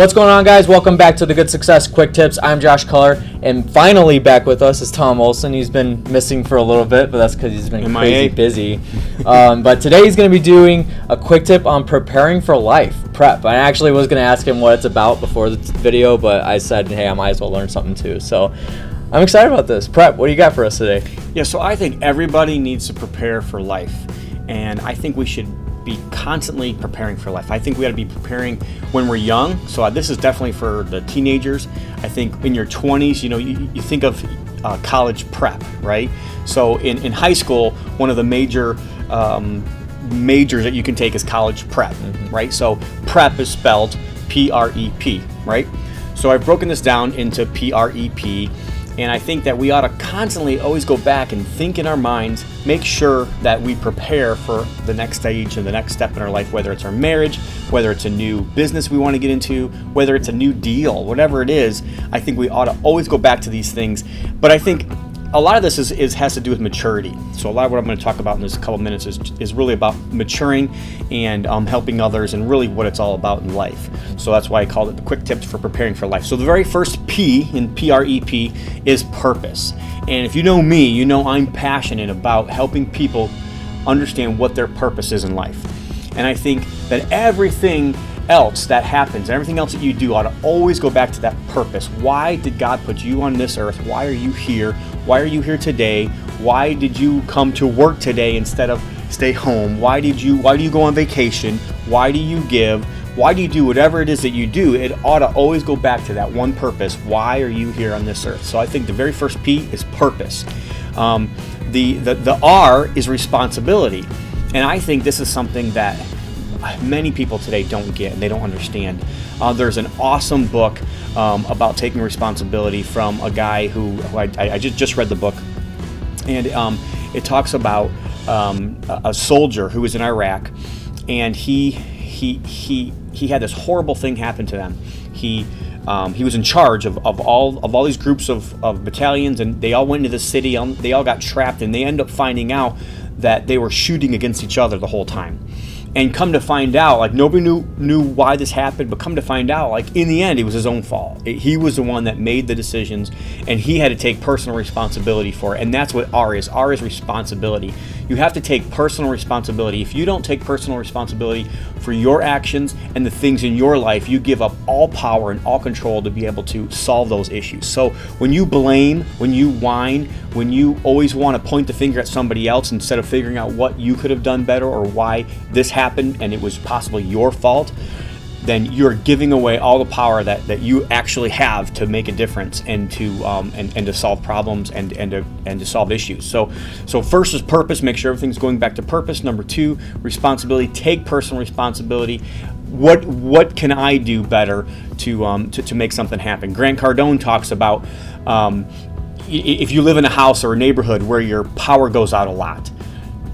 What's going on, guys? Welcome back to the Good Success Quick Tips. I'm Josh Culler, and finally back with us is Tom Olson. He's been missing for a little bit, but that's because he's been crazy busy. But today he's going to be doing a quick tip on preparing for life, prep. I actually was going to ask him what it's about before the video, but I said, hey, I might as well learn something too. So I'm excited about this. Prep, what do you got for us today? Yeah, so I think everybody needs to prepare for life, and I think we should be constantly preparing for life. I think we got to be preparing when we're young. So this is definitely for the teenagers. I think in your 20s, you think of college prep, right? So in high school, one of the majors that you can take is college prep, right? So prep is spelled P-R-E-P, right? So I've broken this down into P-R-E-P. And I think that we ought to constantly always go back and think in our minds, make sure that we prepare for the next stage and the next step in our life, whether it's our marriage, whether it's a new business we want to get into, whether it's a new deal, whatever it is. I think we ought to always go back to these things. But I think a lot of this has to do with maturity. So a lot of what I'm going to talk about in this couple minutes is really about maturing and helping others, and really what it's all about in life. So that's why I called it the quick tips for preparing for life. So the very first P in P-R-E-P is purpose. And if you know me, you know I'm passionate about helping people understand what their purpose is in life. And I think that everything else that happens, everything else that you do ought to always go back to that purpose. Why did God put you on this earth? Why are you here? Why are you here today? Why did you come to work today instead of stay home? Why do you go on vacation? Why do you give? Why do you do whatever it is that you do? It ought to always go back to that one purpose. Why are you here on this earth? So I think the very first P is purpose. The R is responsibility. And I think this is something that many people today don't get and they don't understand. There's an awesome book about taking responsibility from a guy who I just read the book, and it talks about a soldier who was in Iraq, and he had this horrible thing happen to them. He was in charge of all these groups of battalions, and they all went into the city. They all got trapped, and they ended up finding out that they were shooting against each other the whole time. And come to find out, like, nobody knew why this happened, but come to find out, like, in the end, it was his own fault. He was the one that made the decisions, and he had to take personal responsibility for it. And that's what R is. R is responsibility. You have to take personal responsibility. If you don't take personal responsibility for your actions and the things in your life, you give up all power and all control to be able to solve those issues. So when you blame, when you whine, when you always want to point the finger at somebody else instead of figuring out what you could have done better or why this happened and it was possibly your fault, then you're giving away all the power that you actually have to make a difference and to solve problems and to solve issues. So first is purpose. Make sure everything's going back to purpose. Number two, responsibility. Take personal responsibility. What can I do better to make something happen? Grant Cardone talks about if you live in a house or a neighborhood where your power goes out a lot,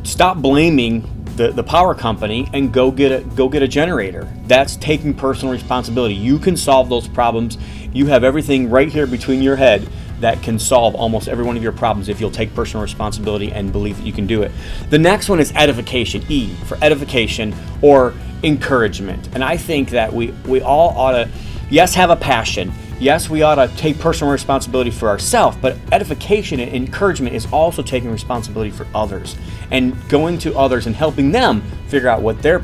stop blaming the power company and go get a generator. That's taking personal responsibility. You can solve those problems. You have everything right here between your head that can solve almost every one of your problems if you'll take personal responsibility and believe that you can do it. The next one is edification, E for edification or encouragement. And I think that we all ought to, yes, have a passion. Yes, we ought to take personal responsibility for ourselves, but edification and encouragement is also taking responsibility for others and going to others and helping them figure out what their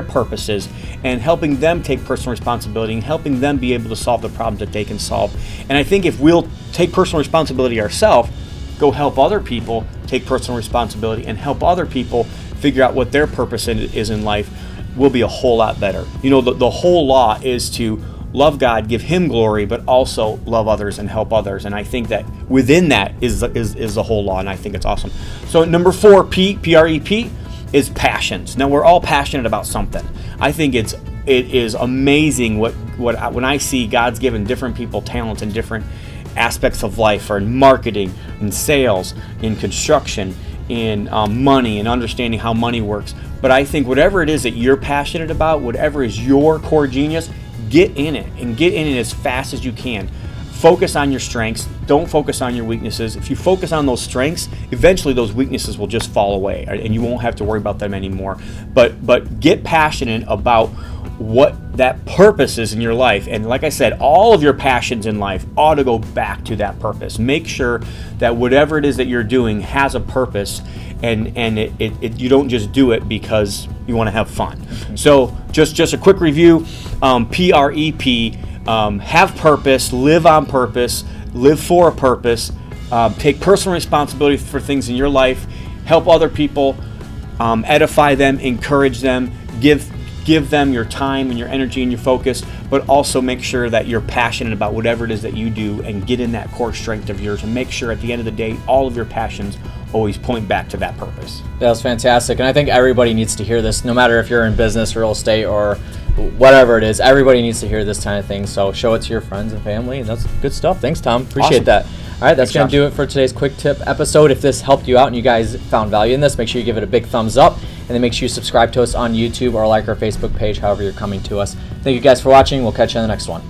purpose is, and helping them take personal responsibility and helping them be able to solve the problems that they can solve. And I think if we'll take personal responsibility ourselves, go help other people take personal responsibility and help other people figure out what their purpose is in life, we'll be a whole lot better. The whole law is to love God, give Him glory, but also love others and help others. And I think that within that is the whole law, and I think it's awesome. So number four, P-R-E-P, is passions. Now, we're all passionate about something. I think it is amazing when I see God's given different people talents in different aspects of life, or in marketing, in sales, in construction, in money, and understanding how money works. But I think whatever it is that you're passionate about, whatever is your core genius, get in it, and get in it as fast as you can. Focus on your strengths. Don't focus on your weaknesses. If you focus on those strengths, eventually those weaknesses will just fall away, and you won't have to worry about them anymore. But get passionate about what that purpose is in your life. And like I said, all of your passions in life ought to go back to that purpose. Make sure that whatever it is that you're doing has a purpose, and you don't just do it because you want to have fun. So just a quick review, PREP, have purpose, live on purpose, live for a purpose, take personal responsibility for things in your life, help other people, edify them, encourage them, give them your time and your energy and your focus, but also make sure that you're passionate about whatever it is that you do and get in that core strength of yours, and make sure at the end of the day, all of your passions always point back to that purpose. That was fantastic. And I think everybody needs to hear this, no matter if you're in business, real estate, or whatever it is. Everybody needs to hear this kind of thing. So show it to your friends and family. And that's good stuff. Thanks, Tom. Appreciate that. All right, that's going to do it for today's quick tip episode. If this helped you out and you guys found value in this, make sure you give it a big thumbs up. And then make sure you subscribe to us on YouTube or like our Facebook page, however you're coming to us. Thank you guys for watching. We'll catch you on the next one.